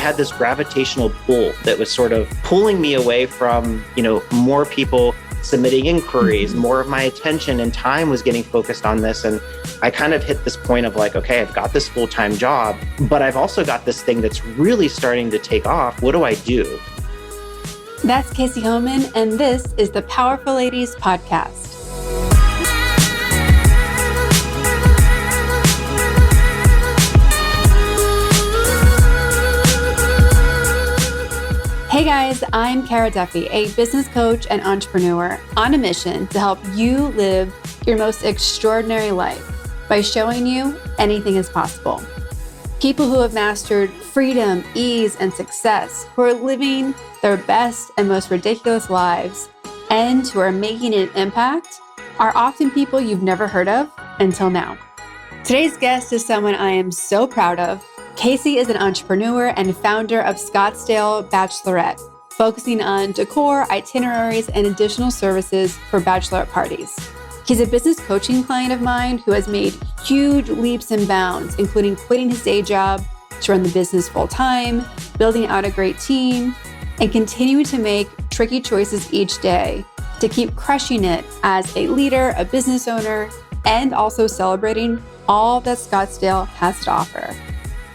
had this gravitational pull that was sort of pulling me away from, more people submitting inquiries. More of my attention and time was getting focused on this. And I kind of hit this point of like, okay, I've got this full-time job, but I've also got this thing that's really starting to take off. What do I do? That's Casey Hohman, and this is the Powerful Ladies Podcast. Hey guys, I'm Kara Duffy, a business coach and entrepreneur on a mission to help you live your most extraordinary life by showing you anything is possible. People who have mastered freedom, ease, and success, who are living their best and most ridiculous lives, and who are making an impact, are often people you've never heard of until now. Today's guest is someone I am so proud of. Casey is an entrepreneur and founder of Scottsdale Bachelorette, focusing on decor, itineraries, and additional services for bachelorette parties. He's a business coaching client of mine who has made huge leaps and bounds, including quitting his day job to run the business full-time, building out a great team, and continuing to make tricky choices each day to keep crushing it as a leader, a business owner, and also celebrating all that Scottsdale has to offer.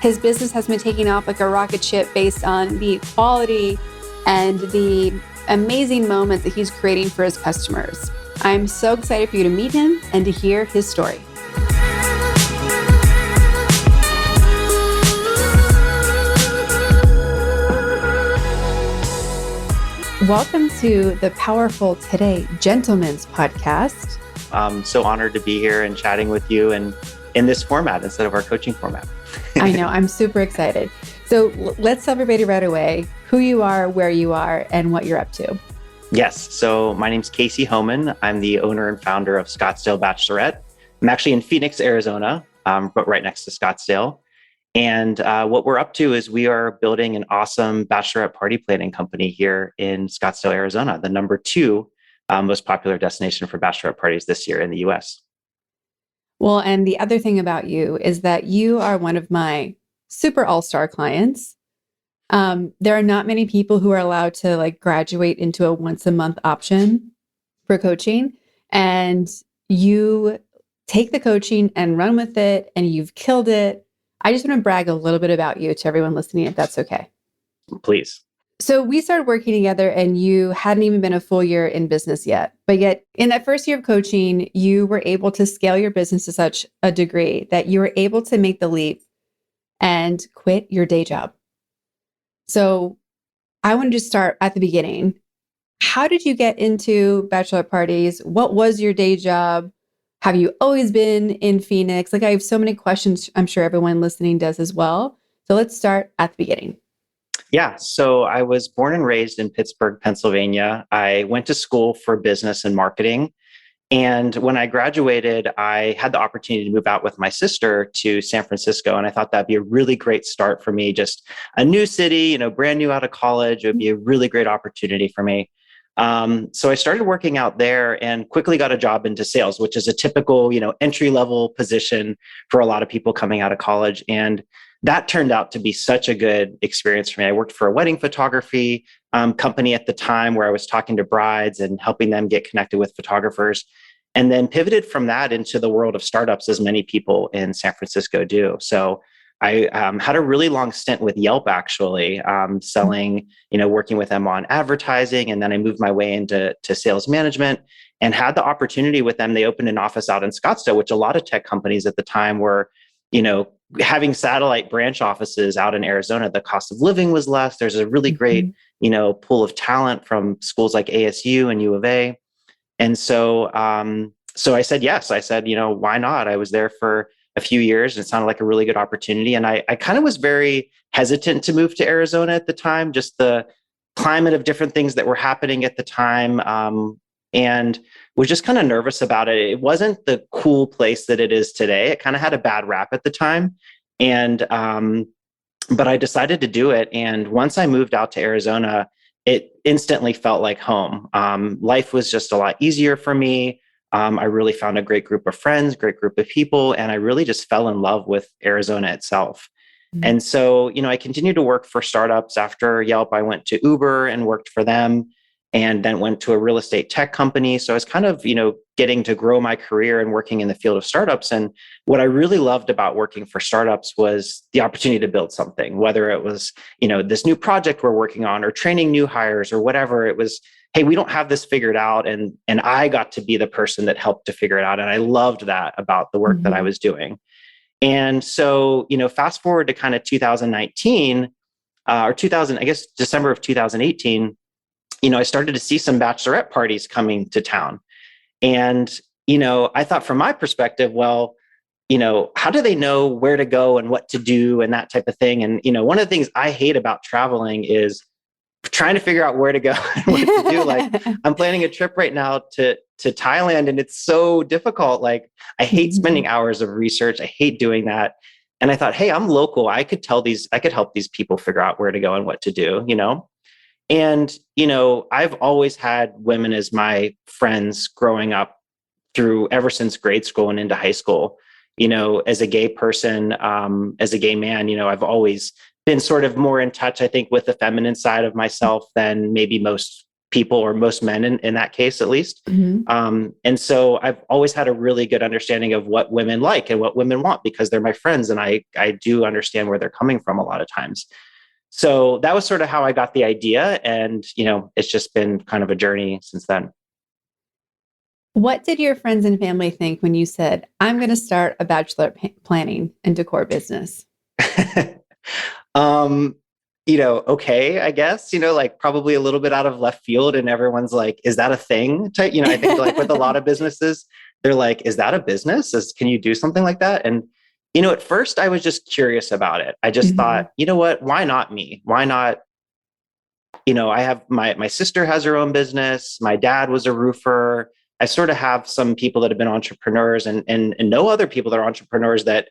His business has been taking off like a rocket ship based on the quality and the amazing moments that he's creating for his customers. I'm so excited for you to meet him and to hear his story. Welcome to the Powerful Today Gentlemen's Podcast. I'm so honored to be here and chatting with you and in this format instead of our coaching format. I know, I'm super excited. So let's tell everybody right away who you are, where you are, and what you're up to. Yes. So my name's Casey Hohman. I'm the owner and founder of Scottsdale Bachelorette. I'm actually in Phoenix, Arizona, but right next to Scottsdale. And what we're up to is we are building an awesome bachelorette party planning company here in Scottsdale, Arizona, the number 2 most popular destination for bachelorette parties this year in the US. Well, and the other thing about you is that you are one of my super all-star clients. There are not many people who are allowed to graduate into a once a month option for coaching. And you take the coaching and run with it, and you've killed it. I just want to brag a little bit about you to everyone listening, if that's okay. Please. So we started working together and you hadn't even been a full year in business yet. But yet in that first year of coaching, you were able to scale your business to such a degree that you were able to make the leap and quit your day job. So I wanted to start at the beginning. How did you get into bachelorette parties? What was your day job? Have you always been in Phoenix? I have so many questions. I'm sure everyone listening does as well. So let's start at the beginning. Yeah. So I was born and raised in Pittsburgh, Pennsylvania. I went to school for business and marketing. And when I graduated, I had the opportunity to move out with my sister to San Francisco. And I thought that'd be a really great start for me. Just a new city, brand new out of college. It would be a really great opportunity for me. So I started working out there and quickly got a job into sales, which is a typical, entry-level position for a lot of people coming out of college. And that turned out to be such a good experience for me. I worked for a wedding photography company at the time where I was talking to brides and helping them get connected with photographers, and then pivoted from that into the world of startups, as many people in San Francisco do. So I had a really long stint with Yelp, actually, selling, working with them on advertising. And then I moved my way into sales management and had the opportunity with them. They opened an office out in Scottsdale, which a lot of tech companies at the time were, having satellite branch offices out in Arizona. The cost of living was less. There's a really great, pool of talent from schools like ASU and U of A. And so I said, yes. I said, why not? I was there for a few years and it sounded like a really good opportunity. And I kind of was very hesitant to move to Arizona at the time, just the climate of different things that were happening at the time. And was just kind of nervous about it. It wasn't the cool place that it is today. It kind of had a bad rap at the time. And, but I decided to do it. And once I moved out to Arizona, it instantly felt like home. Life was just a lot easier for me. I really found a great group of friends, great group of people, and I really just fell in love with Arizona itself. And so, I continued to work for startups. After Yelp, I went to Uber and worked for them, and then went to a real estate tech company. So I was kind of, getting to grow my career and working in the field of startups. And what I really loved about working for startups was the opportunity to build something, whether it was, this new project we're working on or training new hires or whatever. It was, hey, we don't have this figured out. And I got to be the person that helped to figure it out. And I loved that about the work that I was doing. And so, fast forward to kind of 2019 or 2000, I guess, December of 2018, I started to see some bachelorette parties coming to town. And, I thought from my perspective, well, how do they know where to go and what to do and that type of thing? And, one of the things I hate about traveling is trying to figure out where to go and what to do. Like, I'm planning a trip right now to Thailand, and it's so difficult. Like, I hate spending hours of research. I hate doing that. And I thought, hey, I'm local. I could help these people figure out where to go and what to do, And, I've always had women as my friends growing up ever since grade school and into high school. As a gay person, as a gay man, I've always been sort of more in touch, I think, with the feminine side of myself than maybe most people or most men in that case, at least. And so I've always had a really good understanding of what women like and what women want, because they're my friends. And I do understand where they're coming from a lot of times. So that was sort of how I got the idea. And, it's just been kind of a journey since then. What did your friends and family think when you said, I'm going to start a bachelor planning and decor business? Okay, I guess, like probably a little bit out of left field, and everyone's like, is that a thing? I think like with a lot of businesses, they're like, is that a business? Can you do something like that? And, at first I was just curious about it. I just thought, what, why not me? Why not? I have my sister has her own business. My dad was a roofer. I sort of have some people that have been entrepreneurs and know other people that are entrepreneurs that,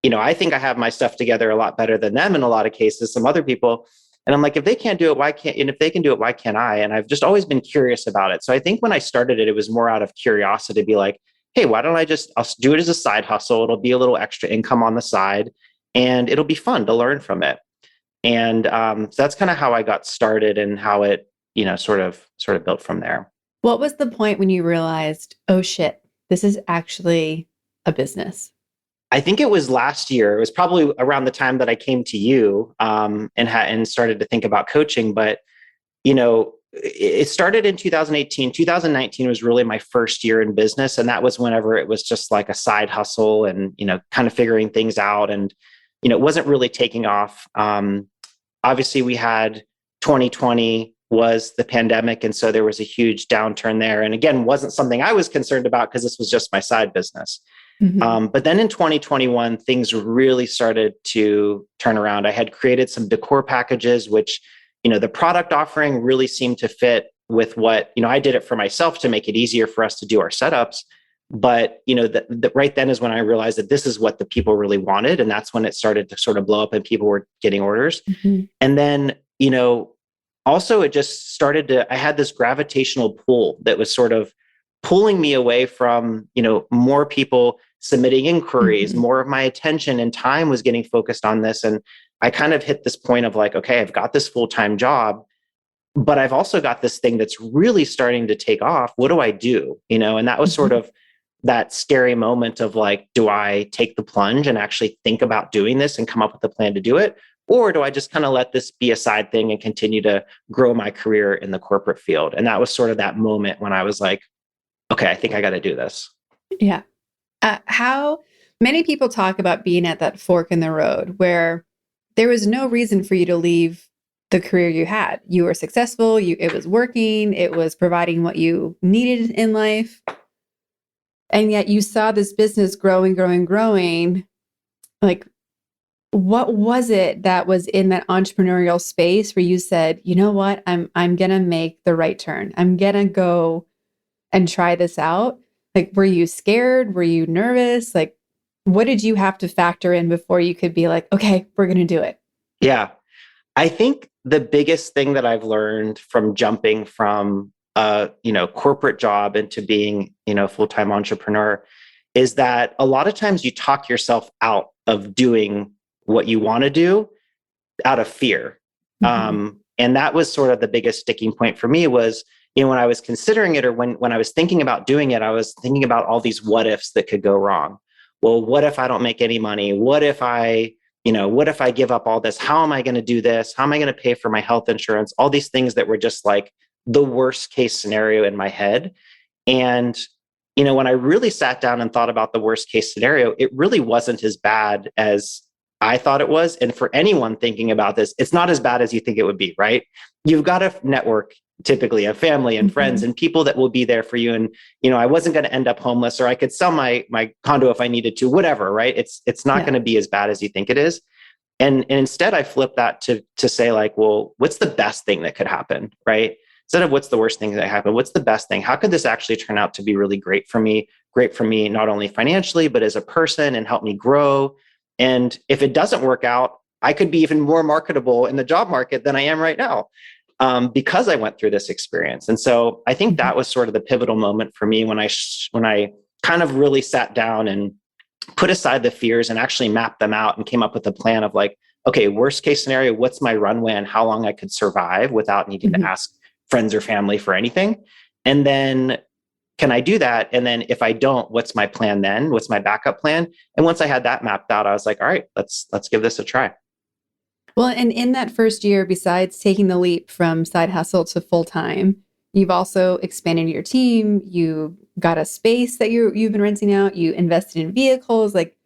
I think I have my stuff together a lot better than them in a lot of cases, some other people. And I'm like, if they can't do it, why can't, and if they can do it, why can't I? And I've just always been curious about it. So I think when I started it, it was more out of curiosity to be like, hey, why don't I'll do it as a side hustle. It'll be a little extra income on the side, and it'll be fun to learn from it. And so that's kind of how I got started and how it, sort of built from there. What was the point when you realized, oh shit, this is actually a business? I think it was last year. It was probably around the time that I came to you and started to think about coaching. But, it started in 2018. 2019 was really my first year in business. And that was whenever it was just like a side hustle and, kind of figuring things out. And, it wasn't really taking off. Obviously, we had 2020 was the pandemic. And so there was a huge downturn there. And again, wasn't something I was concerned about because this was just my side business. But then in 2021, things really started to turn around. I had created some decor packages, which, the product offering really seemed to fit with what, I did it for myself to make it easier for us to do our setups. But, right then is when I realized that this is what the people really wanted. And that's when it started to sort of blow up and people were getting orders. And then, also it just started I had this gravitational pull that was sort of pulling me away from, more people submitting inquiries, more of my attention and time was getting focused on this. And I kind of hit this point of like, okay, I've got this full-time job, but I've also got this thing that's really starting to take off. What do I do? And that was sort of that scary moment of like, do I take the plunge and actually think about doing this and come up with a plan to do it? Or do I just kind of let this be a side thing and continue to grow my career in the corporate field? And that was sort of that moment when I was like, okay, I think I got to do this. Yeah. How many people talk about being at that fork in the road where there was no reason for you to leave the career you had. You were successful. It was working. It was providing what you needed in life. And yet you saw this business growing. Like, what was it that was in that entrepreneurial space where you said, you know what, I'm going to make the right turn. I'm going to go and try this out. Like, were you scared? Were you nervous? Like, what did you have to factor in before you could be like, okay, we're going to do it? Yeah. I think the biggest thing that I've learned from jumping from a, corporate job into being, a full-time entrepreneur is that a lot of times you talk yourself out of doing what you want to do out of fear. And that was sort of the biggest sticking point for me was, when I was considering it, or when I was thinking about doing it, I was thinking about all these what ifs that could go wrong. Well, what if I don't make any money? What if I give up all this? How am I going to do this? How am I going to pay for my health insurance? All these things that were just like the worst case scenario in my head. And, when I really sat down and thought about the worst case scenario, it really wasn't as bad as I thought it was. And for anyone thinking about this, it's not as bad as you think it would be, right? You've got a network, typically a family and friends and people that will be there for you. And, I wasn't going to end up homeless, or I could sell my condo if I needed to, whatever, right? It's not going to be as bad as you think it is. And instead I flipped that to say like, well, what's the best thing that could happen, right? Instead of what's the worst thing that happened, what's the best thing? How could this actually turn out to be really great for me, not only financially, but as a person, and help me grow? And if it doesn't work out, I could be even more marketable in the job market than I am right now, because I went through this experience. And so I think that was sort of the pivotal moment for me when I kind of really sat down and put aside the fears and actually mapped them out and came up with a plan of like, okay, worst case scenario, what's my runway and how long I could survive without needing to ask friends or family for anything? And then can I do that? And then if I don't, what's my plan then? What's my backup plan? And once I had that mapped out, I was like, all right, let's give this a try. Well, and in that first year, besides taking the leap from side hustle to full-time, you've also expanded your team. You got a space that you've been renting out. You invested in vehicles. Like,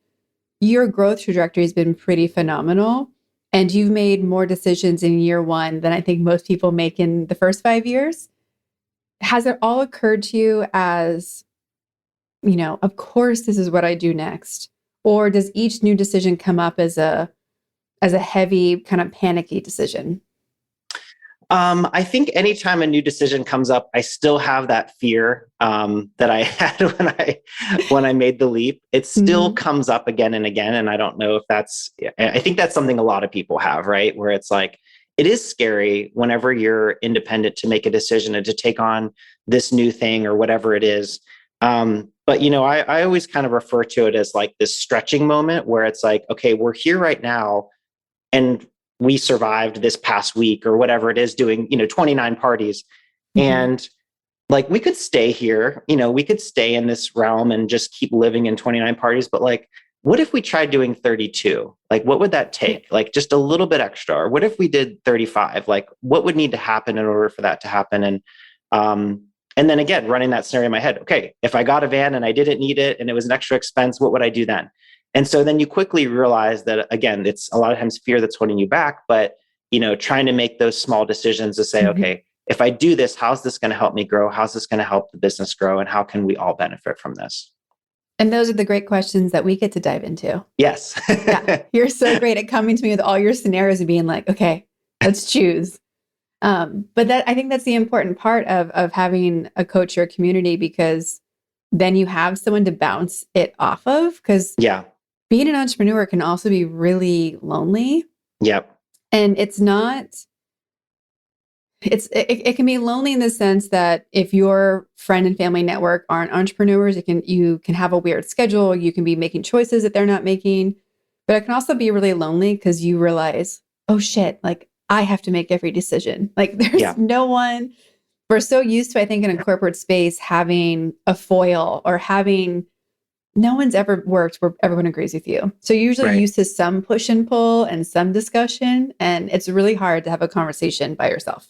your growth trajectory has been pretty phenomenal. And you've made more decisions in year one than I think most people make in the first 5 years. Has it all occurred to you as, of course, this is what I do next? Or does each new decision come up as a heavy, kind of panicky decision? I think anytime a new decision comes up, I still have that fear that I had when I made the leap. It still comes up again and again. And I don't know if I think that's something a lot of people have, right? Where it's like, it is scary whenever you're independent to make a decision and to take on this new thing or whatever it is. But, I always kind of refer to it as like this stretching moment where it's like, okay, we're here right now and we survived this past week or whatever it is doing, 29 parties. And like, we could stay here, we could stay in this realm and just keep living in 29 parties. But like, what if we tried doing 32? Like, what would that take? Like, just a little bit extra. Or what if we did 35? Like, what would need to happen in order for that to happen? And then again, running that scenario in my head, okay, if I got a van and I didn't need it and it was an extra expense, what would I do then? And so then you quickly realize that, again, it's a lot of times fear that's holding you back, but, trying to make those small decisions to say, okay, if I do this, how's this going to help me grow? How's this going to help the business grow? And how can we all benefit from this? And those are the great questions that we get to dive into. Yes. Yeah, you're so great at coming to me with all your scenarios and being like, okay, let's choose. But I think that's the important part of having a coach or a community, because then you have someone to bounce it off of. Because being an entrepreneur can also be really lonely. Yep. And it can be lonely in the sense that if your friend and family network aren't entrepreneurs, you can have a weird schedule. You can be making choices that they're not making, but it can also be really lonely because you realize, oh shit, like I have to make every decision. Like there's no one. We're so used to, I think, in a corporate space, having a foil or no one's ever worked where everyone agrees with you. So you're usually used to some push and pull and some discussion, and it's really hard to have a conversation by yourself.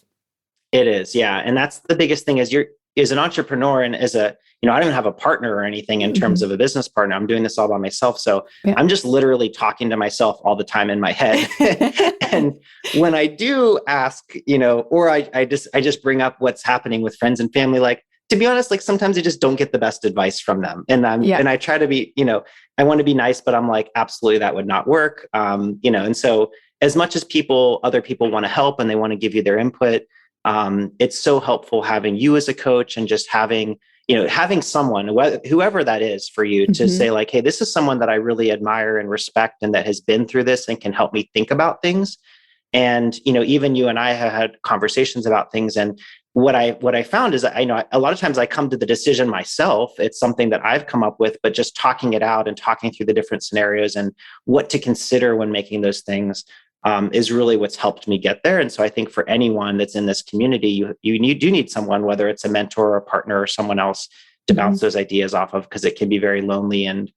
It is. Yeah. And that's the biggest thing is as an entrepreneur and as I don't even have a partner or anything in terms of a business partner. I'm doing this all by myself. So I'm just literally talking to myself all the time in my head. And when I do ask, or I just bring up what's happening with friends and family, like, to be honest, like sometimes I just don't get the best advice from them. And and I try to be, I want to be nice, but I'm like, absolutely, that would not work. And so as much as other people want to help and they want to give you their input, it's so helpful having you as a coach and just having someone, whoever that is for you, to say like, hey, this is someone that I really admire and respect and that has been through this and can help me think about things. And, even you and I have had conversations about things, and what I found is I know a lot of times I come to the decision myself. It's something that I've come up with, but just talking it out and talking through the different scenarios and what to consider when making those things is really what's helped me get there. And so I think for anyone that's in this community, you do need someone, whether it's a mentor or a partner or someone else, to bounce those ideas off of, because it can be very lonely, and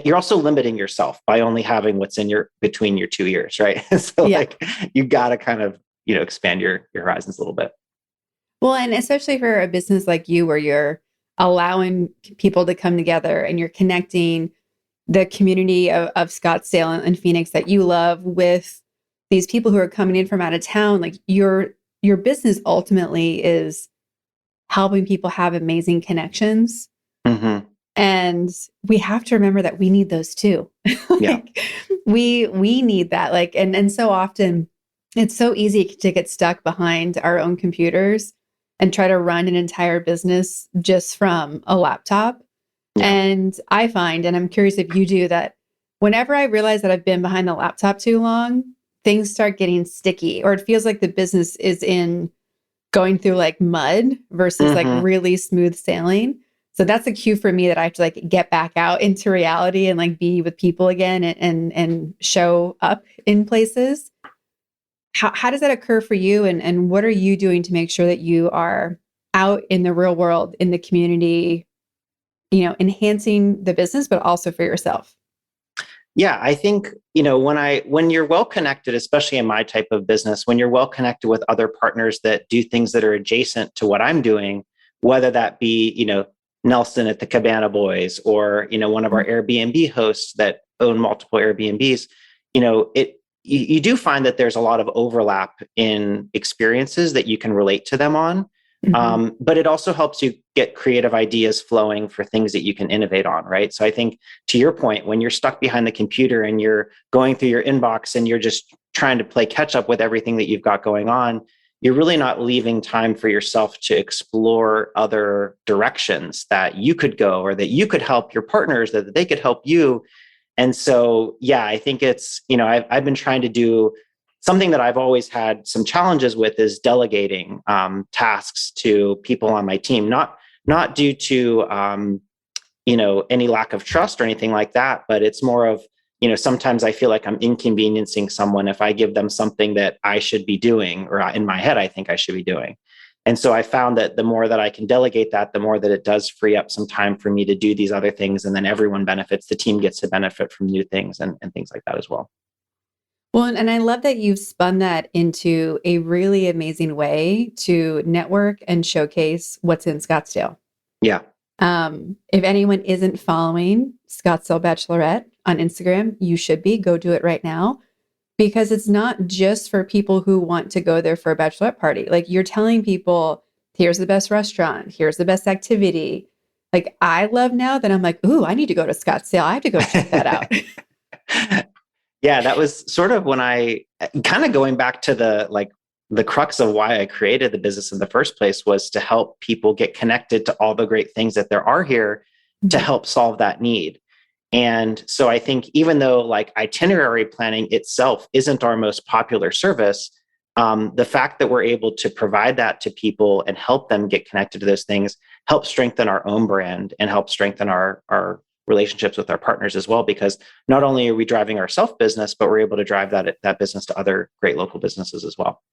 you're also limiting yourself by only having what's in between your two ears, right? So like you got to kind of expand your horizons a little bit. Well, and especially for a business like you, where you're allowing people to come together and you're connecting the community of Scottsdale and Phoenix that you love with these people who are coming in from out of town. Like your business ultimately is helping people have amazing connections. Mm-hmm. And we have to remember that we need those too. We need that. Like, and so often it's so easy to get stuck behind our own computers and try to run an entire business just from a laptop. Yeah. And I find, and I'm curious if you do, that whenever I realize that I've been behind the laptop too long, things start getting sticky, or it feels like the business is going through like mud versus like really smooth sailing. So that's a cue for me that I have to like get back out into reality and like be with people again and show up in places. How does that occur for you? And what are you doing to make sure that you are out in the real world, in the community, enhancing the business, but also for yourself? Yeah, I think, when you're well connected, especially in my type of business, when you're well connected with other partners that do things that are adjacent to what I'm doing, whether that be, Nelson at the Cabana Boys, or, one of our Airbnb hosts that own multiple Airbnbs, you do find that there's a lot of overlap in experiences that you can relate to them on. But it also helps you get creative ideas flowing for things that you can innovate on, right? So I think, to your point, when you're stuck behind the computer and you're going through your inbox and you're just trying to play catch up with everything that you've got going on, you're really not leaving time for yourself to explore other directions that you could go, or that you could help your partners, that they could help you. And so, yeah, I think it's, I've been trying to do something that I've always had some challenges with, is delegating tasks to people on my team, not due to, any lack of trust or anything like that, but it's more of, sometimes I feel like I'm inconveniencing someone if I give them something that I should be doing, or in my head, I think I should be doing. And so I found that the more that I can delegate that, the more that it does free up some time for me to do these other things. And then everyone benefits. The team gets to benefit from new things and things like that as well. Well, and I love that you've spun that into a really amazing way to network and showcase what's in Scottsdale. Yeah. If anyone isn't following Scottsdale Bachelorette on Instagram, you should be. Go do it right now, because it's not just for people who want to go there for a bachelorette party. Like, you're telling people, here's the best restaurant, here's the best activity. Like, I love now that I'm like, ooh, I need to go to Scottsdale. I have to go check that out. Yeah, that was sort of when I kind of going back to the crux of why I created the business in the first place, was to help people get connected to all the great things that there are here to help solve that need. And so I think, even though like itinerary planning itself isn't our most popular service, the fact that we're able to provide that to people and help them get connected to those things helps strengthen our own brand and help strengthen our relationships with our partners as well, because not only are we driving our self business, but we're able to drive that business to other great local businesses as well.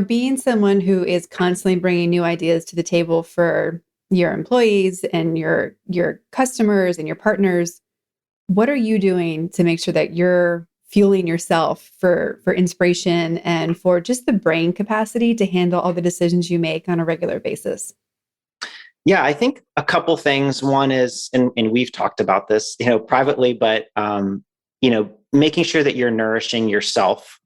Being someone who is constantly bringing new ideas to the table for your employees and your customers and your partners, what are you doing to make sure that you're fueling yourself for inspiration and for just the brain capacity to handle all the decisions you make on a regular basis? Yeah, I think a couple things. One is, and we've talked about this, privately, but, making sure that you're nourishing yourself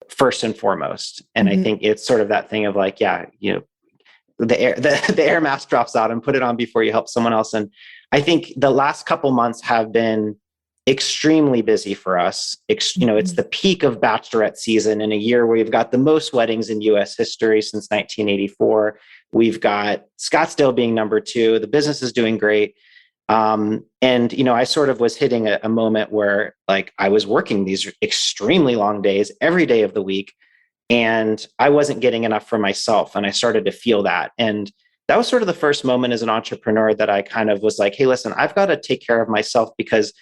first and foremost. And I think it's sort of that thing of like, the air mask drops out and put it on before you help someone else. And I think the last couple months have been extremely busy for us. It's the peak of Bachelorette season in a year where we've got the most weddings in US history since 1984. We've got Scottsdale being number 2. The business is doing great. I sort of was hitting a moment where like I was working these extremely long days every day of the week. and I wasn't getting enough for myself. And I started to feel that. And that was sort of the first moment as an entrepreneur that I kind of was like, hey, listen, I've got to take care of myself because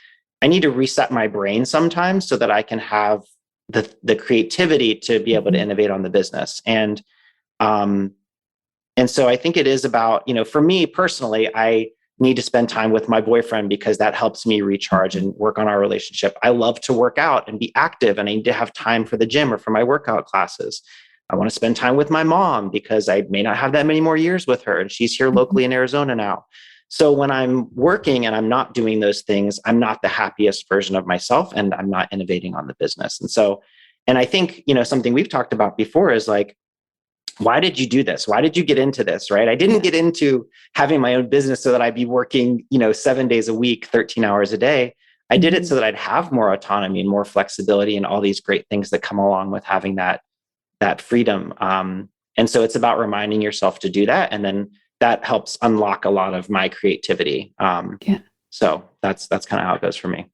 I need to reset my brain sometimes so that I can have the creativity to be able to innovate on the business. Um, and so I think it is about, for me personally, I need to spend time with my boyfriend because that helps me recharge and work on our relationship. I love to work out and be active, and I need to have time for the gym or for my workout classes. I want to spend time with my mom because I may not have that many more years with her, and she's here locally in Arizona now. So when I'm working and I'm not doing those things, I'm not the happiest version of myself, and I'm not innovating on the business. And I think, something we've talked about before is like, why did you do this? Why did you get into this? Right? I didn't get into having my own business so that I'd be working, 7 days a week, 13 hours a day. I did it so that I'd have more autonomy and more flexibility and all these great things that come along with having that freedom. And so it's about reminding yourself to do that. And then that helps unlock a lot of my creativity. So that's kind of how it goes for me.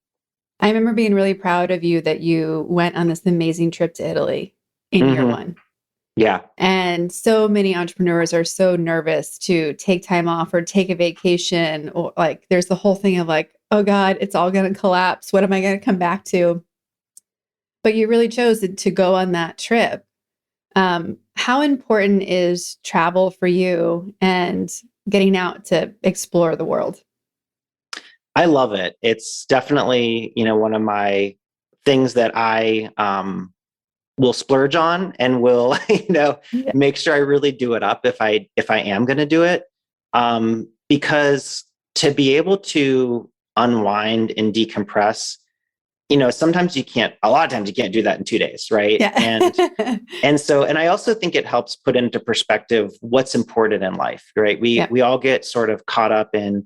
I remember being really proud of you that you went on this amazing trip to Italy in year one. Yeah. And so many entrepreneurs are so nervous to take time off or take a vacation, or like there's the whole thing of like, oh God, it's all going to collapse. What am I going to come back to? But you really chose to go on that trip. How important is travel for you and getting out to explore the world? I love it. It's definitely, one of my things that I will splurge on and will, make sure I really do it up if I am going to do it. Because to be able to unwind and decompress, sometimes a lot of times you can't do that in 2 days. Right. Yeah. And I also think it helps put into perspective what's important in life, right? We all get sort of caught up in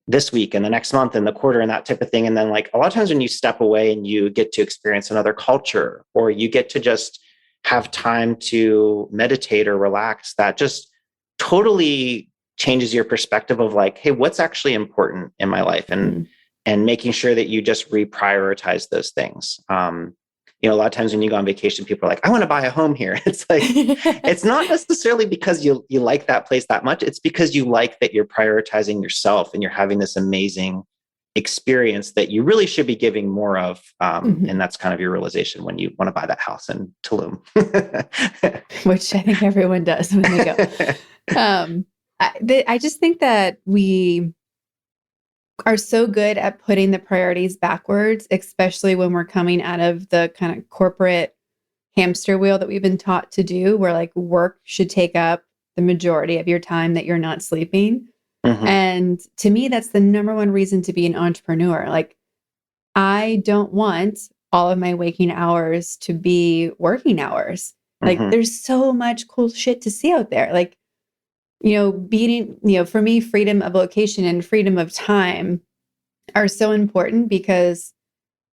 this week and the next month and the quarter and that type of thing. And then like a lot of times when you step away and you get to experience another culture, or you get to just have time to meditate or relax, that just totally changes your perspective of like, hey, what's actually important in my life? And making sure that you just reprioritize those things. A lot of times when you go on vacation, people are like, I want to buy a home here. It's like, it's not necessarily because you like that place that much. It's because you like that you're prioritizing yourself and you're having this amazing experience that you really should be giving more of. And that's kind of your realization when you want to buy that house in Tulum. Which I think everyone does when they go. I just think that we are so good at putting the priorities backwards, especially when we're coming out of the kind of corporate hamster wheel that we've been taught to do, where like work should take up the majority of your time that you're not sleeping. And to me, that's the number one reason to be an entrepreneur. Like, I don't want all of my waking hours to be working hours. Like, there's so much cool shit to see out there. Like, for me, freedom of location and freedom of time are so important, because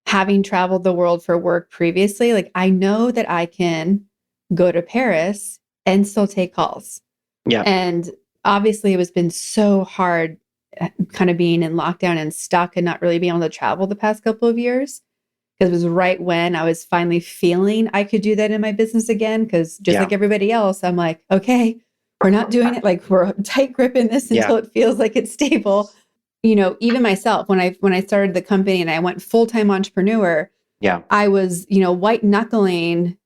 having traveled the world for work previously, like I know that I can go to Paris and still take calls. Yeah. And obviously it has been so hard kind of being in lockdown and stuck and not really being able to travel the past couple of years. Because it was right when I was finally feeling I could do that in my business again. Because just like everybody else, I'm like, okay, we're not doing it. Like, we're tight gripping this until it feels like it's stable. Even myself, when I started the company and I went full-time entrepreneur, I was, white knuckling,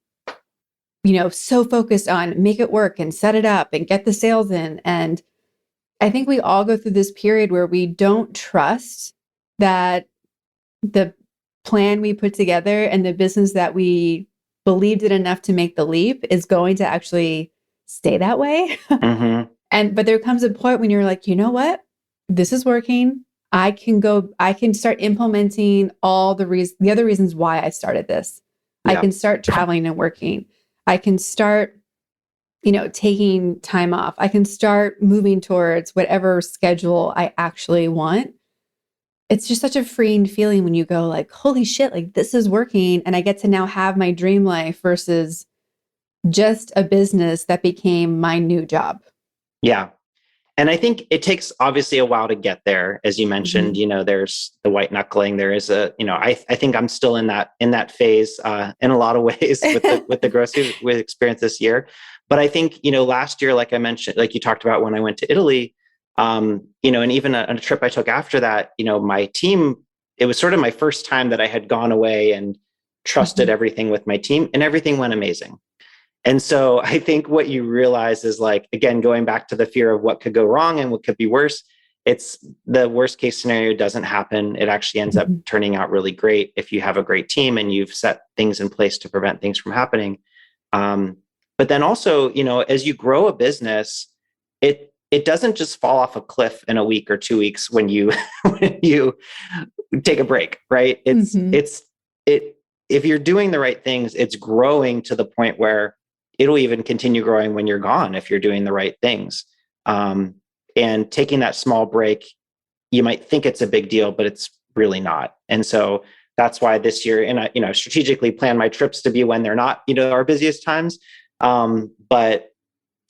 so focused on make it work and set it up and get the sales in. And I think we all go through this period where we don't trust that the plan we put together and the business that we believed in enough to make the leap is going to actually stay that way. But there comes a point when you're like, you know what? This is working. I can start implementing all the other reasons why I started this. I can start traveling and working. I can start, taking time off. I can start moving towards whatever schedule I actually want. It's just such a freeing feeling when you go like, holy shit, like this is working. And I get to now have my dream life versus just a business that became my new job. Yeah. And I think it takes obviously a while to get there. As you mentioned, there's the white knuckling. There is I think I'm still in that phase in a lot of ways with the growth we've experienced this year. But I think, last year, like I mentioned, like you talked about when I went to Italy, and even a trip I took after that, my team, it was sort of my first time that I had gone away and trusted everything with my team, and everything went amazing. And so I think what you realize is, like, again, going back to the fear of what could go wrong and what could be worse, it's the worst case scenario doesn't happen. It actually ends up turning out really great if you have a great team and you've set things in place to prevent things from happening. But then also, as you grow a business, it doesn't just fall off a cliff in a week or 2 weeks when you when you take a break, right? If you're doing the right things, it's growing to the point where it'll even continue growing when you're gone if you're doing the right things. And taking that small break, you might think it's a big deal, but it's really not. And so that's why this year, and I strategically plan my trips to be when they're not, our busiest times. But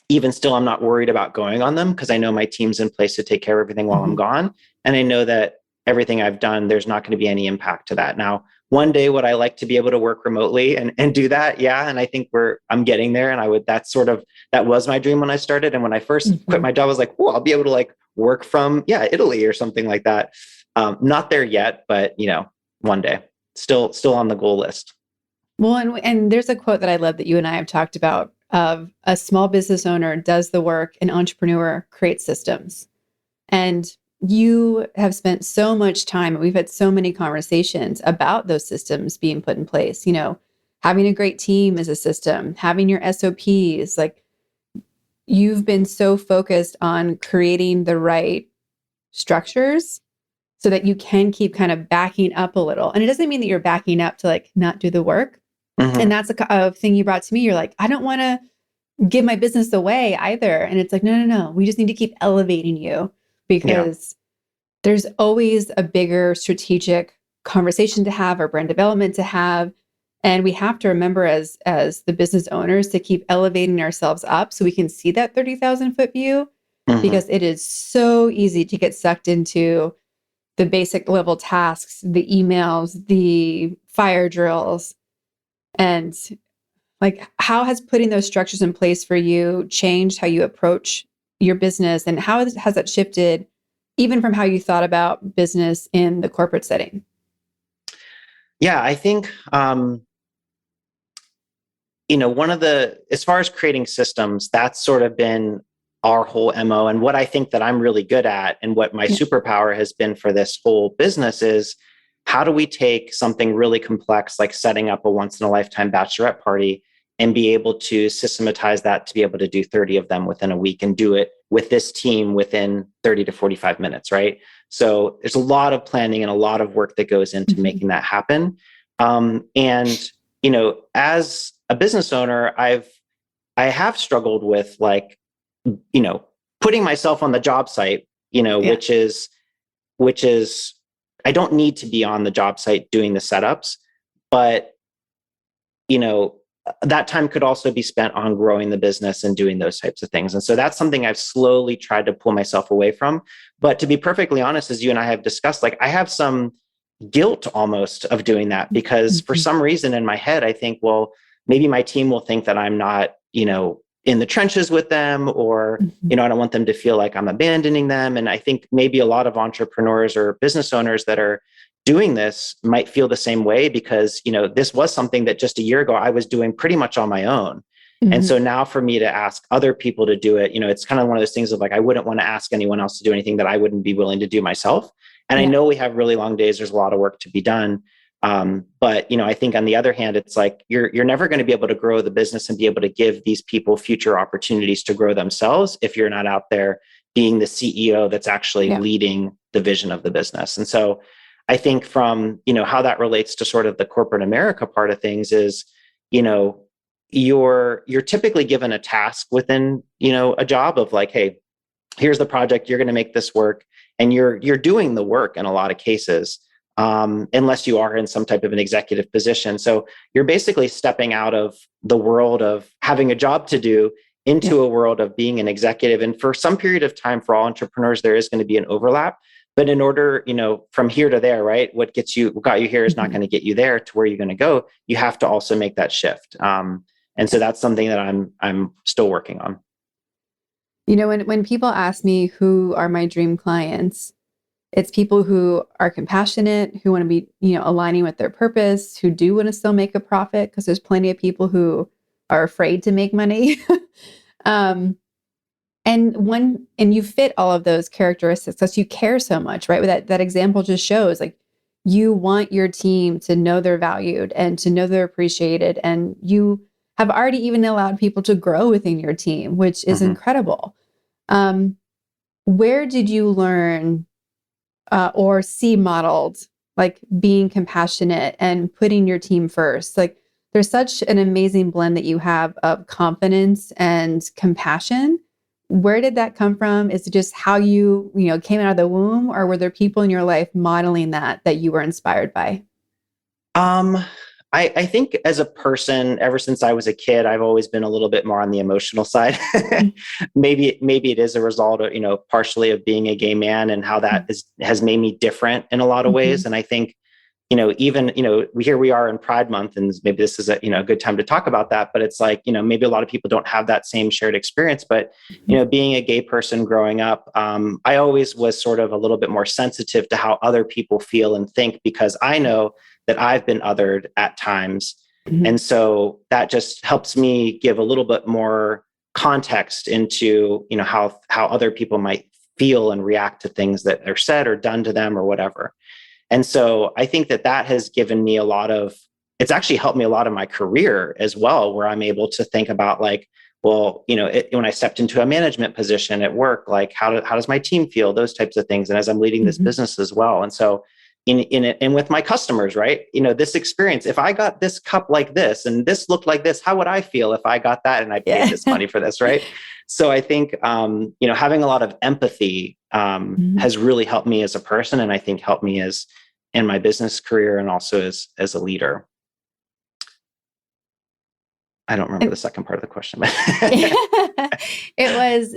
even still, I'm not worried about going on them because I know my team's in place to take care of everything while I'm gone. And I know that everything I've done, there's not going to be any impact to that. Now, one day, would I like to be able to work remotely and do that? Yeah. And I think I'm getting there. And that was my dream when I started. And when I first quit my job, I was like, I'll be able to work from, Italy or something like that. Not there yet, but one day, still on the goal list. Well, and there's a quote that I love that you and I have talked about of a small business owner does the work, an entrepreneur creates systems. And you have spent so much time, and we've had so many conversations about those systems being put in place. Having a great team is a system, having your SOPs, you've been so focused on creating the right structures so that you can keep kind of backing up a little. And it doesn't mean that you're backing up to not do the work. And that's a thing you brought to me. You're like, I don't want to give my business away either. And it's like, no. We just need to keep elevating you because there's always a bigger strategic conversation to have or brand development to have. And we have to remember as the business owners to keep elevating ourselves up so we can see that 30,000 foot view because it is so easy to get sucked into the basic level tasks, the emails, the fire drills. And how has putting those structures in place for you changed how you approach your business, and how has that shifted even from how you thought about business in the corporate setting? Yeah, I think, as far as creating systems, that's sort of been our whole MO. And what I think that I'm really good at and what my superpower has been for this whole business is, how do we take something really complex, like setting up a once-in-a-lifetime bachelorette party, and be able to systematize that to be able to do 30 of them within a week and do it with this team within 30 to 45 minutes, right? So there's a lot of planning and a lot of work that goes into making that happen. And, as a business owner, I have struggled with putting myself on the job site, which is, I don't need to be on the job site doing the setups, but, that time could also be spent on growing the business and doing those types of things. And so that's something I've slowly tried to pull myself away from. But to be perfectly honest, as you and I have discussed, I have some guilt almost of doing that because for some reason in my head, I think, well, maybe my team will think that I'm not, in the trenches with them, or, I don't want them to feel like I'm abandoning them. And I think maybe a lot of entrepreneurs or business owners that are doing this might feel the same way because, this was something that just a year ago I was doing pretty much on my own. And so now for me to ask other people to do it, it's kind of one of those things of I wouldn't want to ask anyone else to do anything that I wouldn't be willing to do myself. And I know we have really long days. There's a lot of work to be done. But, I think on the other hand, it's you're never going to be able to grow the business and be able to give these people future opportunities to grow themselves if you're not out there being the CEO that's actually leading the vision of the business. And so I think from, how that relates to sort of the corporate America part of things is, you're typically given a task within, a job of hey, here's the project, you're going to make this work. And you're doing the work in a lot of cases, unless you are in some type of an executive position. So you're basically stepping out of the world of having a job to do into a world of being an executive. And for some period of time, for all entrepreneurs, there is going to be an overlap. But in order, from here to there, right, what got you here is not going to get you there to where you're going to go. You have to also make that shift. And so that's something that I'm still working on. When people ask me who are my dream clients, it's people who are compassionate, who want to be, aligning with their purpose, who do want to still make a profit, because there's plenty of people who are afraid to make money. And you fit all of those characteristics because you care so much, right? That example just shows, like, you want your team to know they're valued and to know they're appreciated. And you have already even allowed people to grow within your team, which is incredible. Where did you learn or see modeled, like, being compassionate and putting your team first? Like, there's such an amazing blend that you have of confidence and compassion. Where did that come from? Is it just how you came out of the womb, or were there people in your life modeling that you were inspired by? I think as a person, ever since I was a kid, I've always been a little bit more on the emotional side. Maybe it is a result of, partially of being a gay man, and how that has made me different in a lot of ways. And I think, even, here we are in Pride Month, and maybe this is a good time to talk about that, but it's like, maybe a lot of people don't have that same shared experience, but, being a gay person growing up, I always was sort of a little bit more sensitive to how other people feel and think, because I know that I've been othered at times. And so that just helps me give a little bit more context into, how other people might feel and react to things that are said or done to them or whatever. And so I think that has given me it's actually helped me a lot in my career as well, where I'm able to think about, like, well, when I stepped into a management position at work, like, how does my team feel, those types of things. And as I'm leading this business as well. And so and with my customers, right, this experience, if I got this cup like this and this looked like this, how would I feel if I got that and I paid this money for this, right? So I think, having a lot of empathy has really helped me as a person, and I think helped me in my business career, and also as a leader. I don't remember the second part of the question. It was,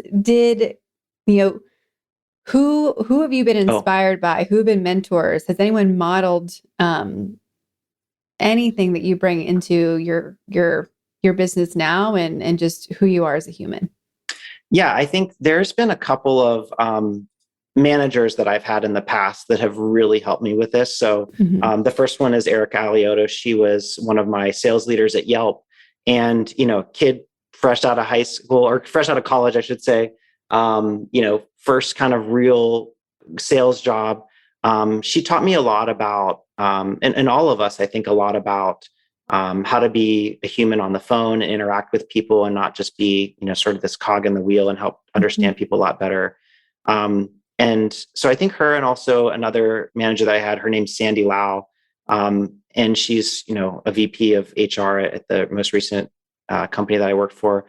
who have you been inspired by? Who have been mentors? Has anyone modeled anything that you bring into your business now, and just who you are as a human? Yeah, I think there's been a couple of managers that I've had in the past that have really helped me with this. So the first one is Erica Alioto. She was one of my sales leaders at Yelp, and, kid fresh out of high school, or fresh out of college, I should say, first kind of real sales job. She taught me a lot about, and all of us, I think, a lot about how to be a human on the phone and interact with people, and not just be, sort of this cog in the wheel, and help understand people a lot better. And so I think her, and also another manager that I had, her name's Sandy Lau. And she's, a VP of HR at the most recent company that I worked for.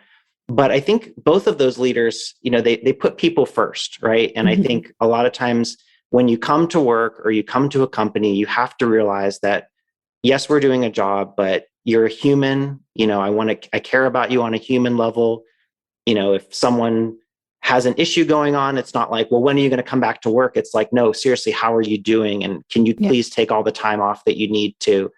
But I think both of those leaders, they put people first, right? And I think a lot of times when you come to work or you come to a company, you have to realize that, yes, we're doing a job, but you're a human. I care about you on a human level. If someone has an issue going on, it's not like, well, when are you going to come back to work? It's like, no, seriously, how are you doing? And can you please take all the time off that you need to,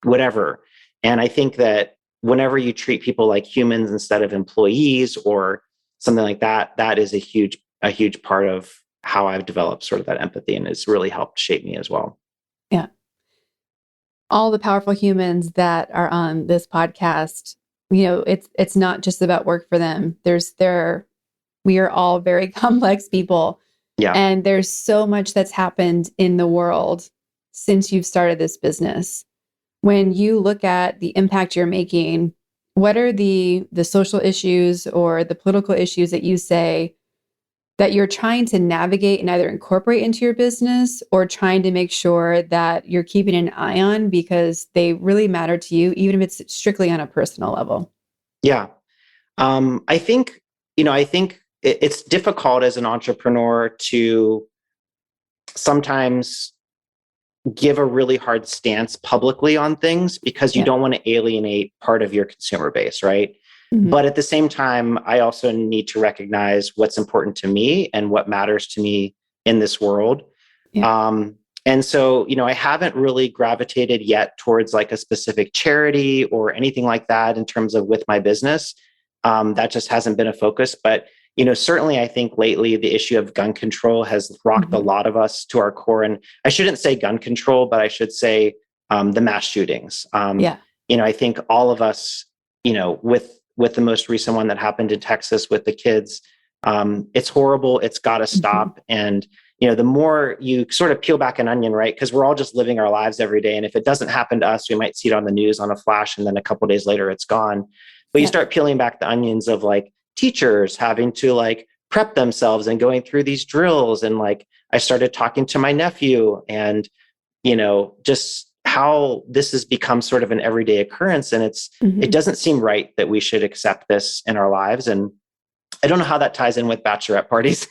whatever. And I think that whenever you treat people like humans instead of employees or something like that, that is a huge part of how I've developed sort of that empathy, and it's really helped shape me as well. Yeah. All the powerful humans that are on this podcast, it's not just about work for them. We are all very complex people. Yeah. And there's so much that's happened in the world since you've started this business. When you look at the impact you're making, what are the social issues or the political issues that you say that you're trying to navigate and either incorporate into your business, or trying to make sure that you're keeping an eye on because they really matter to you, even if it's strictly on a personal level? Yeah. I think it's difficult as an entrepreneur to sometimes give a really hard stance publicly on things, because you don't want to alienate part of your consumer base, right? Mhm. But at the same time, I also need to recognize what's important to me and what matters to me in this world. Yeah. And so, I haven't really gravitated yet towards like a specific charity or anything like that in terms of with my business. That just hasn't been a focus. But, certainly I think lately the issue of gun control has rocked a Mhm. lot of us to our core. And I shouldn't say gun control, but I should say the mass shootings. Yeah. I think all of us, with the most recent one that happened in Texas with the kids, it's horrible. It's got to Mhm. stop. And the more you sort of peel back an onion, right? Because we're all just living our lives every day. And if it doesn't happen to us, we might see it on the news on a flash, and then a couple of days later, it's gone. But you Yeah. start peeling back the onions of like teachers having to like prep themselves and going through these drills. And like I started talking to my nephew, and just how this has become sort of an everyday occurrence. And it Mhm. doesn't seem right that we should accept this in our lives. And I don't know how that ties in with bachelorette parties,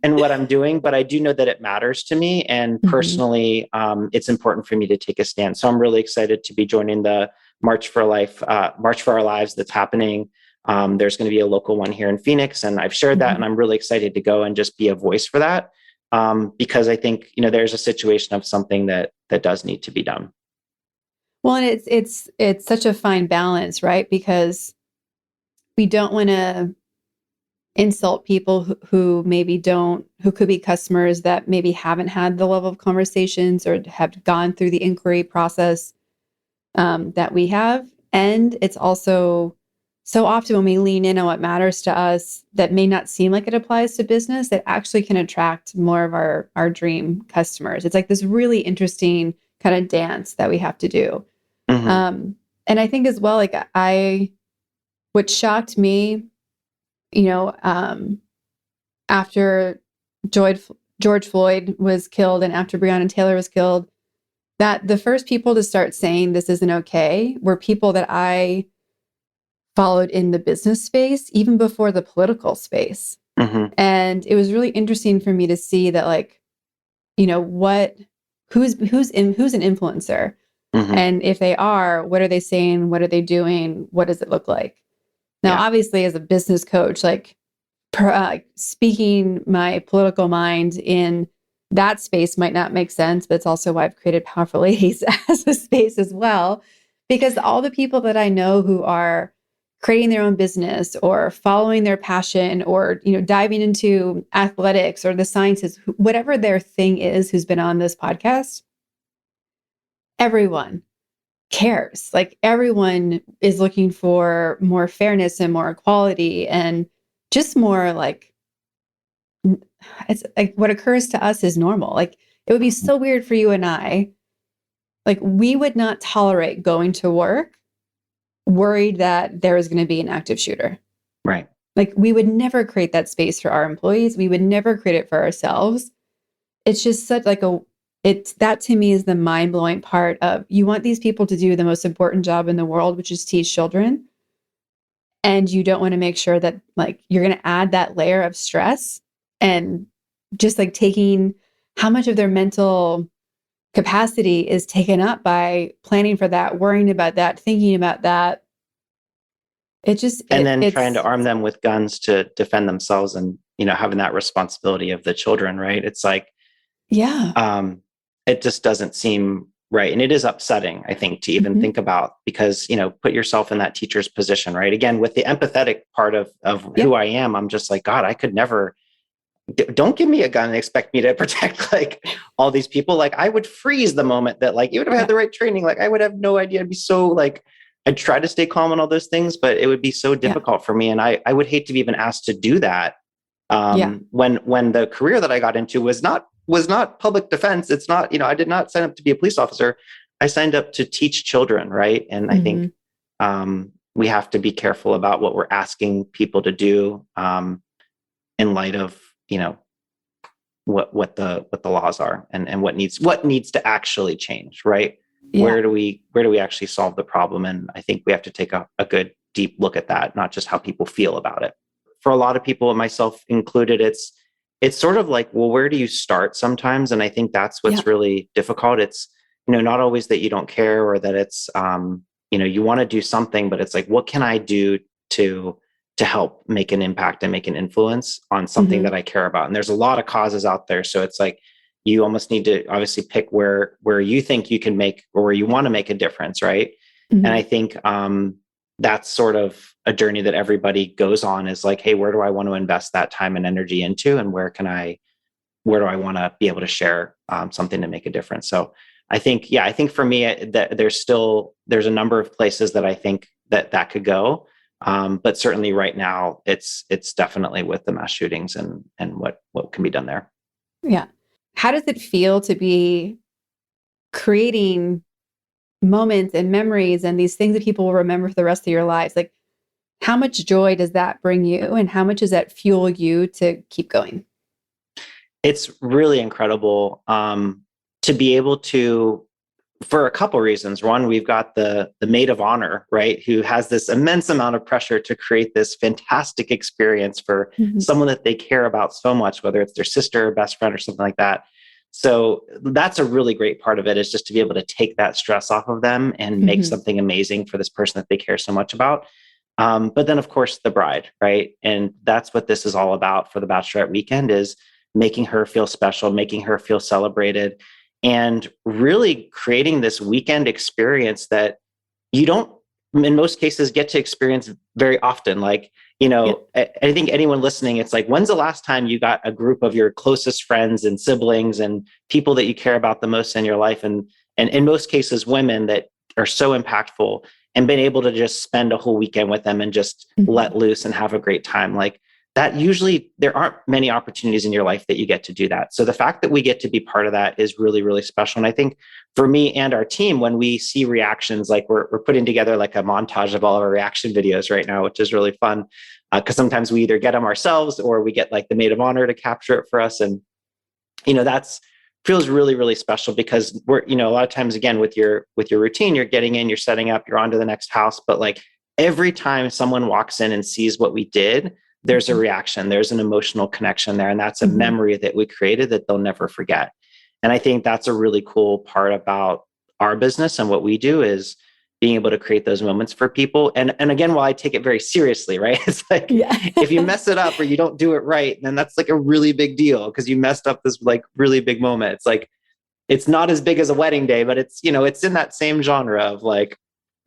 and what I'm doing, but I do know that it matters to me. And Mhm. personally, it's important for me to take a stand. So I'm really excited to be joining the March for Life, March for Our Lives that's happening. There's going to be a local one here in Phoenix, and I've shared that, and Mhm. I'm really excited to go and just be a voice for that. Because I think, there's a situation of something that does need to be done. Well, and it's such a fine balance, right? Because we don't want to insult people who maybe don't, who could be customers that maybe haven't had the level of conversations or have gone through the inquiry process that we have. And it's also so often when we lean in on what matters to us that may not seem like it applies to business, that actually can attract more of our dream customers. It's like this really interesting kind of dance that we have to do. Hmm. Um, and I think as well, like what shocked me, you know, after George, George Floyd was killed and after Breonna Taylor was killed, that the first people to start saying this isn't okay were people that I followed in the business space, even before the political space. Hmm. And it was really interesting for me to see that, like, what who's an influencer, Hmm. and if they are, what are they saying? What are they doing? What does it look like? Now, Yeah. obviously, as a business coach, like speaking my political mind in that space might not make sense, but it's also why I've created Powerful Ladies as a space as well. Because all the people that I know who are creating their own business or following their passion or diving into athletics or the sciences, whatever their thing is, who's been on this podcast, everyone cares. Like everyone is looking for more fairness and more equality and just more like it's like what occurs to us is normal. Like it would be so weird for you and I, like we would not tolerate going to work worried that there is going to be an active shooter. Right. Like we would never create that space for our employees. We would never create it for ourselves. It's just such like it's that to me is the mind-blowing part of you want these people to do the most important job in the world, which is teach children. And you don't want to make sure that like you're going to add that layer of stress and just like taking how much of their mental capacity is taken up by planning for that, worrying about that, thinking about that. And then trying to It's arm them with guns to defend themselves, and having that responsibility of the children, right? It's like, yeah. um it just doesn't seem right. And it is upsetting, I think, to even Hmm. think about, because put yourself in that teacher's position, right? Again, with the empathetic part of who Yep. I am, I'm just like, God, I could never. Don't give me a gun and expect me to protect like all these people. Like I would freeze the moment that, like, even if I had Yeah. the right training, like I would have no idea. I'd be so like, I'd try to stay calm on all those things, but it would be so Yeah. difficult for me. And I would hate to be even asked to do that. Yeah. When the career that I got into was not public defense. It's not, I did not sign up to be a police officer. I signed up to teach children. Right. And I think, Hmm. we have to be careful about what we're asking people to do, in light of, what the laws are, and what needs to actually change, right? Yeah. Where do we actually solve the problem? And I think we have to take a good deep look at that, not just how people feel about it. For a lot of people, myself included, it's sort of like, well, where do you start sometimes? And I think that's Yeah. what's really difficult. It's, not always that you don't care, or that it's, you want to do something, but it's like, what can I do to help make an impact and make an influence on something that I care about? And there's a lot of causes out there. So it's like, you almost need to obviously pick where you think you can make, or where you want to make a difference. Right. And I think that's sort of a journey that everybody goes on, is like, hey, where do I want to invest that time and energy into? And where do I want to be able to share something to make a difference? So I think for me, that there's a number of places that I think that could go. But certainly right now it's definitely with the mass shootings and what can be done there. Yeah. How does it feel to be creating moments and memories and these things that people will remember for the rest of your lives? Like, how much joy does that bring you, and how much does that fuel you to keep going? It's really incredible to be able to, for a couple of reasons. One, we've got the maid of honor, right, who has this immense amount of pressure to create this fantastic experience for someone that they care about so much, whether it's their sister or best friend or something like that. So that's a really great part of it, is just to be able to take that stress off of them and make something amazing for this person that they care so much about. But then, of course, the bride, right? And that's what this is all about for the Bachelorette weekend, is making her feel special, making her feel celebrated, and really creating this weekend experience that you don't, in most cases, get to experience very often. Like, I think anyone listening, it's like, when's the last time you got a group of your closest friends and siblings and people that you care about the most in your life, and in most cases, women that are so impactful, and been able to just spend a whole weekend with them and just let loose and have a great time? Like that, usually there aren't many opportunities in your life that you get to do that. So the fact that we get to be part of that is really, really special. And I think for me and our team, when we see reactions, like we're putting together like a montage of all of our reaction videos right now, which is really fun. Because sometimes we either get them ourselves, or we get like the maid of honor to capture it for us. And, that's feels really, really special, because we're, a lot of times, again, with your routine, you're getting in, you're setting up, you're on to the next house. But like every time someone walks in and sees what we did, there's a reaction, there's an emotional connection there. And that's a memory that we created that they'll never forget. And I think that's a really cool part about our business and what we do, is being able to create those moments for people. And again, while I take it very seriously, right? It's like, if you mess it up or you don't do it right, then that's like a really big deal, because you messed up this like really big moment. It's like, it's not as big as a wedding day, but it's, it's in that same genre of like,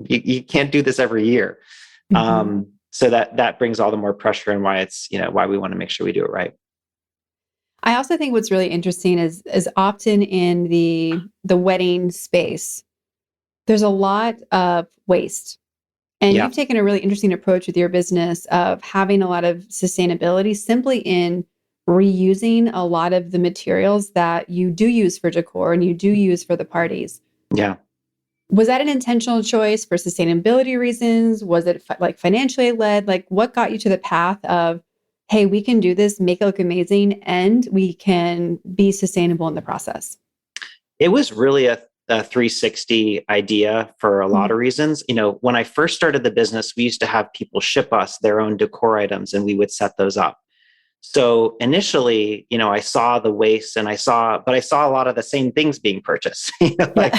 you can't do this every year. So that brings all the more pressure, and why it's, why we want to make sure we do it right. I also think what's really interesting is often in the wedding space, there's a lot of waste. And you've taken a really interesting approach with your business of having a lot of sustainability, simply in reusing a lot of the materials that you do use for decor and you do use for the parties. Yeah. Was that an intentional choice for sustainability reasons? Was it like financially led? Like, what got you to the path of, hey, we can do this, make it look amazing, and we can be sustainable in the process? It was really a 360 idea for a lot of reasons. When I first started the business, we used to have people ship us their own decor items, and we would set those up. So initially, I saw the waste, but I saw a lot of the same things being purchased, like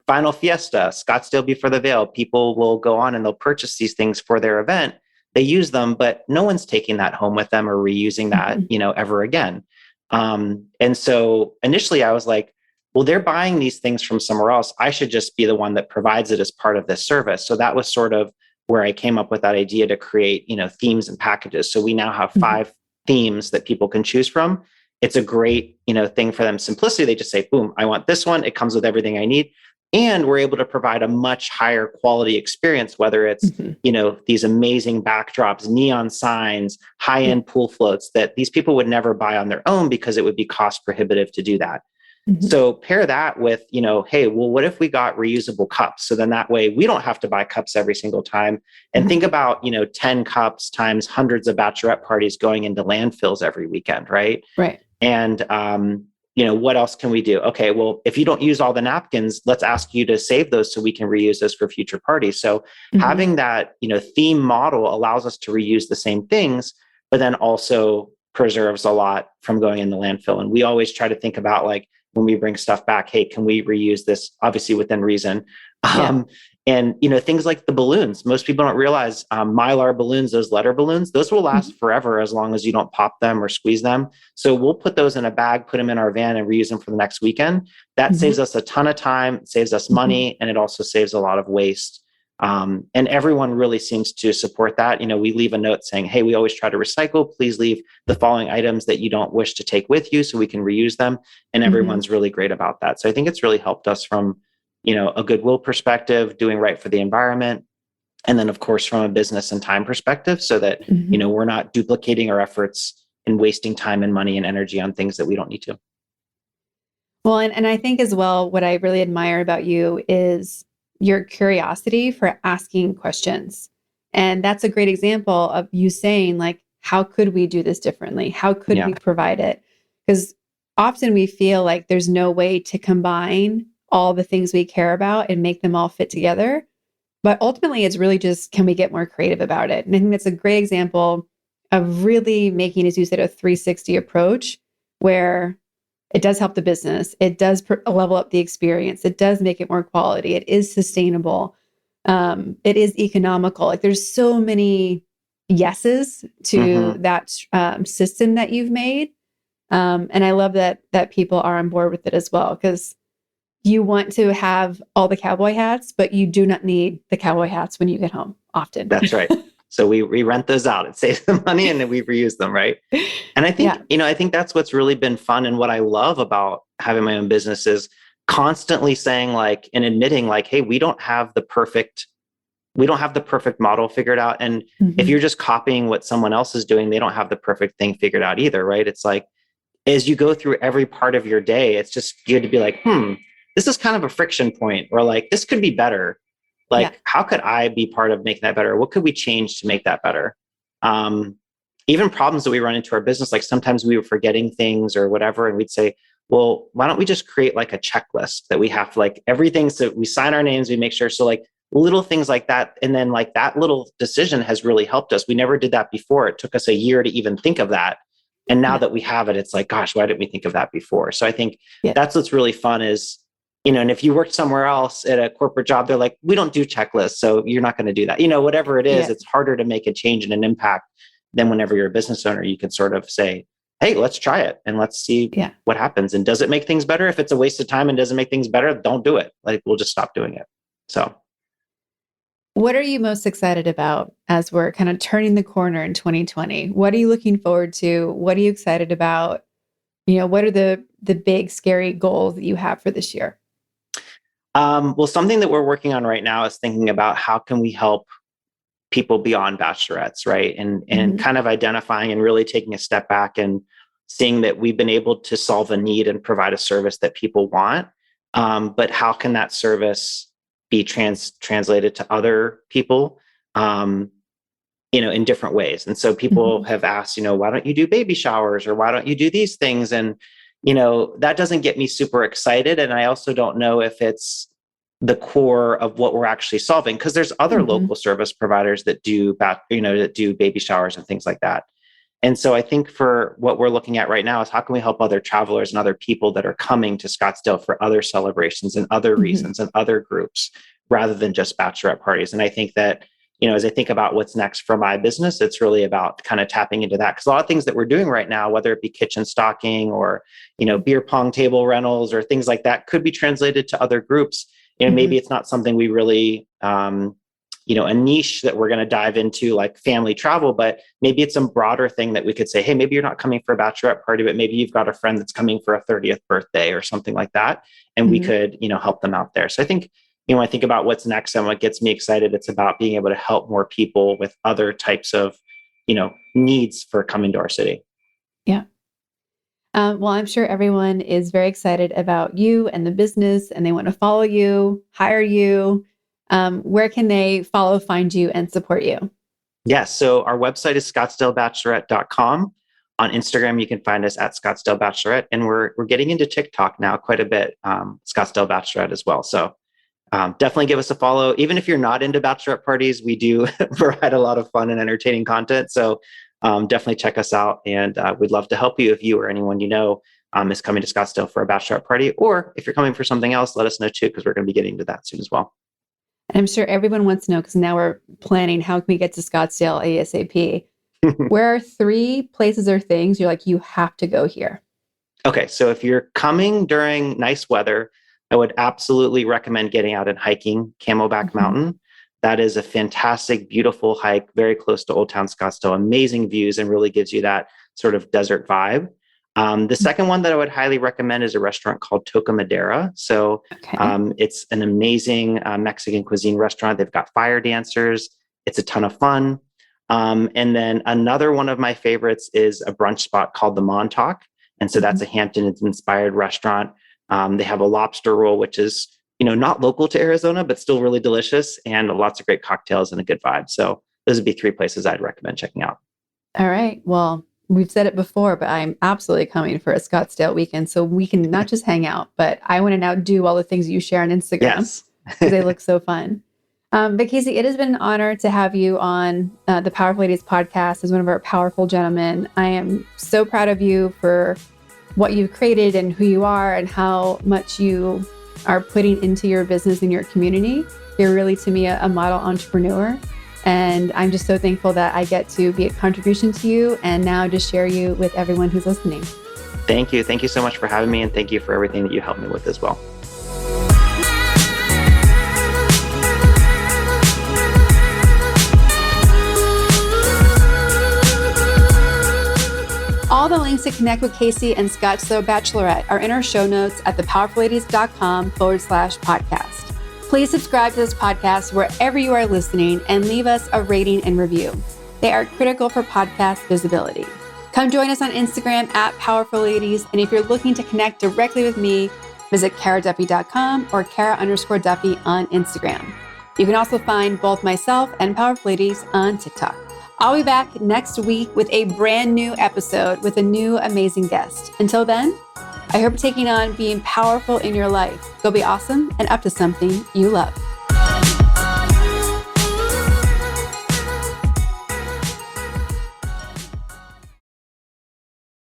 Final Fiesta, Scottsdale Before the Veil. People will go on and they'll purchase these things for their event. They use them, but no one's taking that home with them or reusing that, ever again. And so initially I was like, well, they're buying these things from somewhere else. I should just be the one that provides it as part of this service. So that was sort of where I came up with that idea to create, themes and packages. So we now have 5 themes that people can choose from. It's a great, thing for them. Simplicity. They just say, boom, I want this one. It comes with everything I need. And we're able to provide a much higher quality experience, whether it's, these amazing backdrops, neon signs, high-end pool floats that these people would never buy on their own, because it would be cost prohibitive to do that. So pair that with, hey, well, what if we got reusable cups? So then that way we don't have to buy cups every single time. And think about, 10 cups times hundreds of bachelorette parties going into landfills every weekend, right? Right. And, what else can we do? Okay, well, if you don't use all the napkins, let's ask you to save those so we can reuse those for future parties. So having that, theme model allows us to reuse the same things, but then also preserves a lot from going in the landfill. And we always try to think about, like, when we bring stuff back, hey, can we reuse this? Obviously within reason. And, things like the balloons, most people don't realize Mylar balloons, those letter balloons, those will last forever as long as you don't pop them or squeeze them. So we'll put those in a bag, put them in our van and reuse them for the next weekend. That saves us a ton of time, it saves us money, and it also saves a lot of waste. And everyone really seems to support that. We leave a note saying, hey, we always try to recycle. Please leave the following items that you don't wish to take with you so we can reuse them. And everyone's really great about that. So I think it's really helped us from a goodwill perspective, doing right for the environment. And then, of course, from a business and time perspective, so that, we're not duplicating our efforts and wasting time and money and energy on things that we don't need to. Well, and I think as well, what I really admire about you is your curiosity for asking questions. And that's a great example of you saying, like, how could we do this differently? How could we provide it? Because often we feel like there's no way to combine all the things we care about and make them all fit together. But ultimately, it's really just, can we get more creative about it? And I think that's a great example of really making, as you said, a 360 approach where it does help the business. It does level up the experience. It does make it more quality. It is sustainable. It is economical. Like, there's so many yeses to that system that you've made. And I love that people are on board with it as well, because you want to have all the cowboy hats, but you do not need the cowboy hats when you get home often. That's right. So we rent those out. It saves them money and then we reuse them, right? And I think, I think that's what's really been fun. And what I love about having my own business is constantly saying, like, and admitting, like, hey, we don't have the perfect model figured out. And if you're just copying what someone else is doing, they don't have the perfect thing figured out either, right? It's like, as you go through every part of your day, it's just good to be like, this is kind of a friction point, or like, this could be better. Like, how could I be part of making that better? What could we change to make that better? Even problems that we run into our business, like sometimes we were forgetting things or whatever, and we'd say, well, why don't we just create like a checklist that we have, like, everything. So we sign our names, we make sure. So like little things like that. And then like that little decision has really helped us. We never did that before. It took us a year to even think of that. And now that we have it, it's like, gosh, why didn't we think of that before? So I think that's what's really fun is, and if you worked somewhere else at a corporate job, they're like, we don't do checklists, so you're not going to do that. Whatever it is, it's harder to make a change and an impact than whenever you're a business owner. You can sort of say, hey, let's try it and let's see what happens. And does it make things better? If it's a waste of time and doesn't make things better, don't do it. Like, we'll just stop doing it. So what are you most excited about as we're kind of turning the corner in 2020? What are you looking forward to? What are you excited about? What are the big, scary goals that you have for this year? Well, something that we're working on right now is thinking about how can we help people beyond bachelorettes, right? And kind of identifying and really taking a step back and seeing that we've been able to solve a need and provide a service that people want. But how can that service be translated to other people, in different ways? And so people have asked, why don't you do baby showers, or why don't you do these things? And that doesn't get me super excited. And I also don't know if it's the core of what we're actually solving, because there's other local service providers that do baby showers and things like that. And so I think for what we're looking at right now is how can we help other travelers and other people that are coming to Scottsdale for other celebrations and other reasons and other groups, rather than just bachelorette parties. And I think that, as I think about what's next for my business, it's really about kind of tapping into that. Because a lot of things that we're doing right now, whether it be kitchen stocking or, beer pong table rentals or things like that, could be translated to other groups. Maybe it's not something we really, a niche that we're going to dive into, like family travel, but maybe it's some broader thing that we could say, hey, maybe you're not coming for a bachelorette party, but maybe you've got a friend that's coming for a 30th birthday or something like that. And we could, help them out there. So I think, when I think about what's next and what gets me excited, it's about being able to help more people with other types of, needs for coming to our city. Yeah. Well, I'm sure everyone is very excited about you and the business, and they want to follow you, hire you. Where can they follow, find you, and support you? Yes. So our website is scottsdalebachelorette.com. On Instagram, you can find us at Scottsdale Bachelorette. And we're getting into TikTok now quite a bit, Scottsdale Bachelorette as well. So definitely give us a follow. Even if you're not into bachelorette parties, we do provide a lot of fun and entertaining content. So definitely check us out. And we'd love to help you if you or anyone is coming to Scottsdale for a bachelorette party. Or if you're coming for something else, let us know too, because we're going to be getting to that soon as well. And I'm sure everyone wants to know, because now we're planning, how can we get to Scottsdale ASAP? Where are 3 places or things you're like, you have to go here? Okay, so if you're coming during nice weather, I would absolutely recommend getting out and hiking Camelback Mountain. That is a fantastic, beautiful hike, very close to Old Town Scottsdale, amazing views, and really gives you that sort of desert vibe. The second one that I would highly recommend is a restaurant called Toca Madera. So it's an amazing Mexican cuisine restaurant. They've got fire dancers. It's a ton of fun. And then another one of my favorites is a brunch spot called the Montauk. And so that's a Hamptons-inspired restaurant. They have a lobster roll, which is, not local to Arizona, but still really delicious, and lots of great cocktails and a good vibe. So those would be 3 places I'd recommend checking out. All right. Well, we've said it before, but I'm absolutely coming for a Scottsdale weekend. So we can not just hang out, but I want to now do all the things you share on Instagram. Yes. Because they look so fun. But Casey, it has been an honor to have you on the Powerful Ladies podcast as one of our powerful gentlemen. I am so proud of you for what you've created and who you are and how much you are putting into your business and your community. You're really, to me, a model entrepreneur. And I'm just so thankful that I get to be a contribution to you and now just share you with everyone who's listening. Thank you. Thank you so much for having me. And thank you for everything that you helped me with as well. All the links to connect with Casey and Scottsdale Bachelorette are in our show notes at thepowerfulladies.com/podcast. Please subscribe to this podcast wherever you are listening and leave us a rating and review. They are critical for podcast visibility. Come join us on Instagram at Powerful Ladies. And if you're looking to connect directly with me, visit karaduffy.com or Kara_Duffy on Instagram. You can also find both myself and Powerful Ladies on TikTok. I'll be back next week with a brand new episode with a new amazing guest. Until then, I hope you're taking on being powerful in your life. Go be awesome and up to something you love.